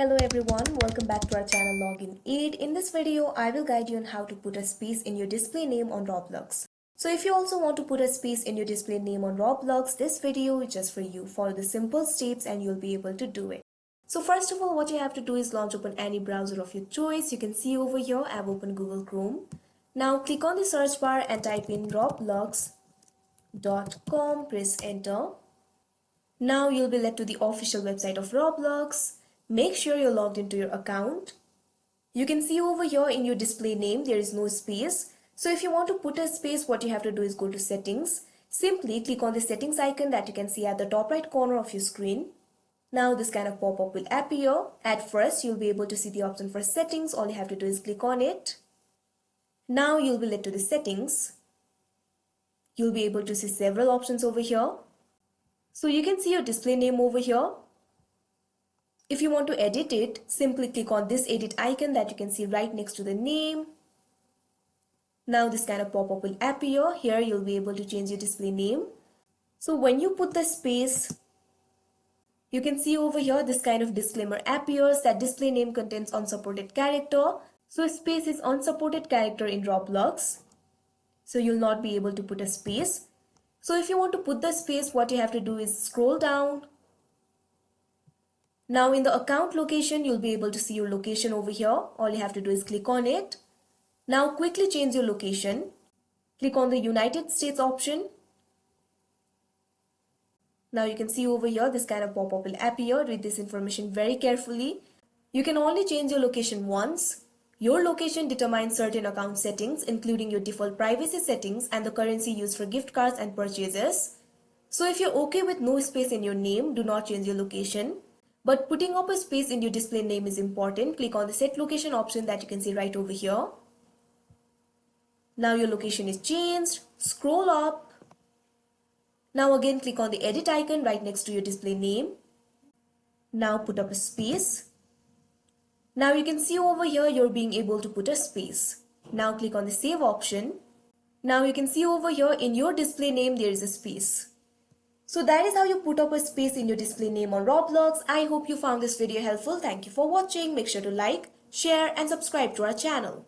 Hello everyone, welcome back to our channel Login Aid. In this video, I will guide you on how to put a space in your display name on Roblox. So if you also want to put a space in your display name on Roblox, this video is just for you. Follow the simple steps and you'll be able to do it. So first of all, what you have to do is launch open any browser of your choice. You can see over here, I've opened Google Chrome. Now click on the search bar and type in roblox.com, press enter. Now you'll be led to the official website of Roblox. Make sure you're logged into your account. You can see over here in your display name there is no space. So if you want to put a space, what you have to do is go to settings. Simply click on the settings icon that you can see at the top right corner of your screen. Now this kind of pop-up will appear. At first you'll be able to see the option for settings. All you have to do is click on it. Now you'll be led to the settings. You'll be able to see several options over here. So you can see your display name over here. If you want to edit it, simply click on this edit icon that you can see right next to the name. Now this kind of pop-up will appear. Here you'll be able to change your display name. So when you put the space, you can see over here this kind of disclaimer appears that display name contains unsupported character. So space is unsupported character in Roblox. So you'll not be able to put a space. So if you want to put the space, what you have to do is scroll down. Now in the account location, you'll be able to see your location over here. All you have to do is click on it. Now quickly change your location. Click on the United States option. Now you can see over here this kind of pop-up will appear. Read this information very carefully. You can only change your location once. Your location determines certain account settings, including your default privacy settings and the currency used for gift cards and purchases. So if you're okay with no space in your name, do not change your location. But putting up a space in your display name is important. Click on the set location option that you can see right over here. Now your location is changed. Scroll up. Now again click on the edit icon right next to your display name. Now put up a space. Now you can see over here you're being able to put a space. Now click on the save option. Now you can see over here in your display name there is a space. So that is how you put up a space in your display name on Roblox. I hope you found this video helpful. Thank you for watching. Make sure to like, share and subscribe to our channel.